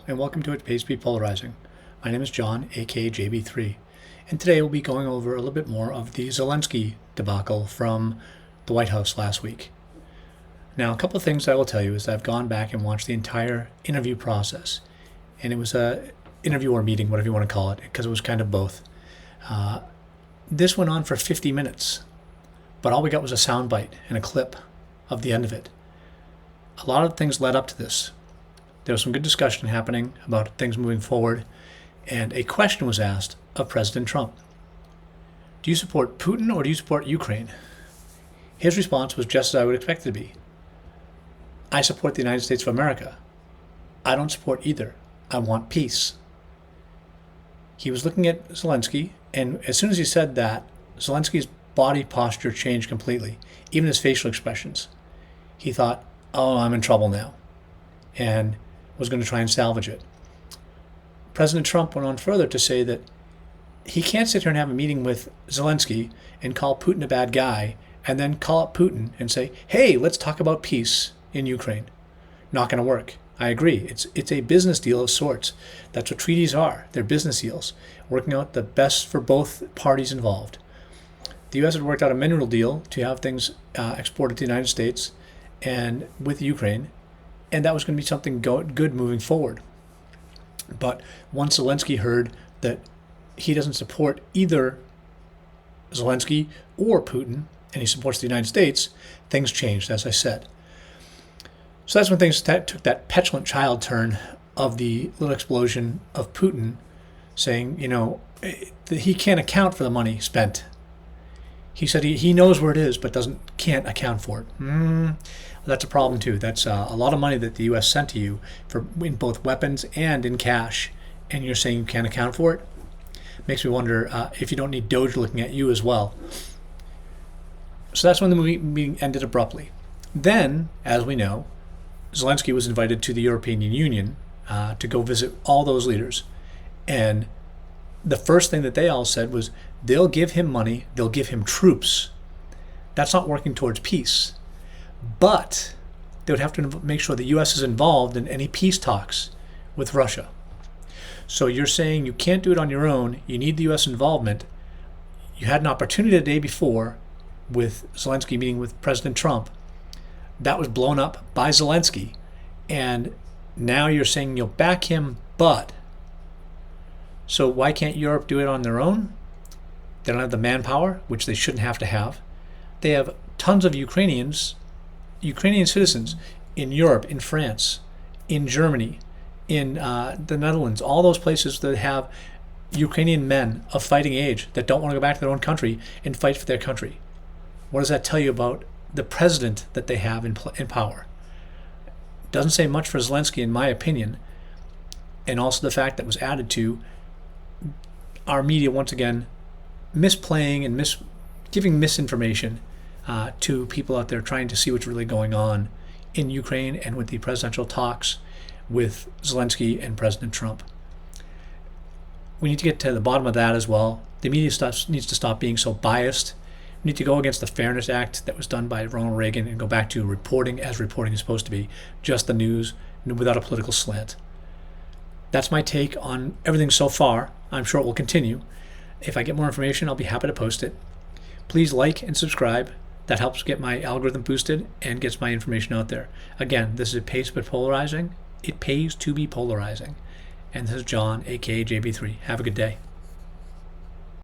and welcome to It Pays to Be Polarizing. My name is John, aka JB3, and today we'll be going over a little bit more of the Zelensky debacle from the White House last week. Now, a couple of things I will tell you is I've gone back and watched the entire interview process, and it was a interview or meeting, whatever you want to call it, because it was kind of both. This went on for 50 minutes, but all we got was a soundbite and a clip of the end of it. A lot of things led up to this. There was some good discussion happening about things moving forward, and a question was asked of President Trump. Do you support Putin or do you support Ukraine? His response was just as I would expect it to be. I support the United States of America. I don't support either. I want peace. He was looking at Zelensky, and as soon as he said that, Zelensky's body posture changed completely, even his facial expressions. He thought, oh, I'm in trouble now, and was going to try and salvage it. President Trump went on further to say that he can't sit here and have a meeting with Zelensky and call Putin a bad guy and then call up Putin and say, hey, let's talk about peace in Ukraine. Not going to work. I agree. It's a business deal of sorts. That's what treaties are. They're business deals, working out the best for both parties involved. The U.S. had worked out a mineral deal to have things exported to the United States and with Ukraine, and that was going to be something good moving forward. But once Zelensky heard that he doesn't support either Zelensky or Putin, and he supports the United States, things changed, as I said. So that's when things took that petulant child turn of the little explosion of Putin saying, that he can't account for the money spent. He said he knows where it is, but can't account for it. That's a problem too. That's a lot of money that the U.S. sent to you in both weapons and in cash, and you're saying you can't account for it? Makes me wonder if you don't need Doge looking at you as well. So that's when the meeting ended abruptly. Then, as we know, Zelensky was invited to the European Union to go visit all those leaders. And the first thing that they all said was, they'll give him money, they'll give him troops. That's not working towards peace. But they would have to make sure the U.S. is involved in any peace talks with Russia. So you're saying you can't do it on your own, you need the U.S. involvement. You had an opportunity the day before with Zelensky meeting with President Trump. That was blown up by Zelensky. And now you're saying you'll back him, but. So why can't Europe do it on their own? They don't have the manpower, which they shouldn't have to have. They have tons of Ukrainian citizens in Europe, in France, in Germany, in the Netherlands, all those places that have Ukrainian men of fighting age that don't want to go back to their own country and fight for their country. What does that tell you about the president that they have in power? Doesn't say much for Zelensky, in my opinion, and also the fact that was added to our media once again misplaying and giving misinformation to people out there trying to see what's really going on in Ukraine and with the presidential talks with Zelensky and President Trump. We need to get to the bottom of that as well. The media needs to stop being so biased. We need to go against the Fairness Act that was done by Ronald Reagan and go back to reporting as reporting is supposed to be, just the news without a political slant. That's my take on everything so far. I'm sure it will continue. If I get more information, I'll be happy to post it. Please like and subscribe. That helps get my algorithm boosted and gets my information out there. Again, this is It Pays to Be Polarizing. It pays to be polarizing. And this is John, aka JB3. Have a good day.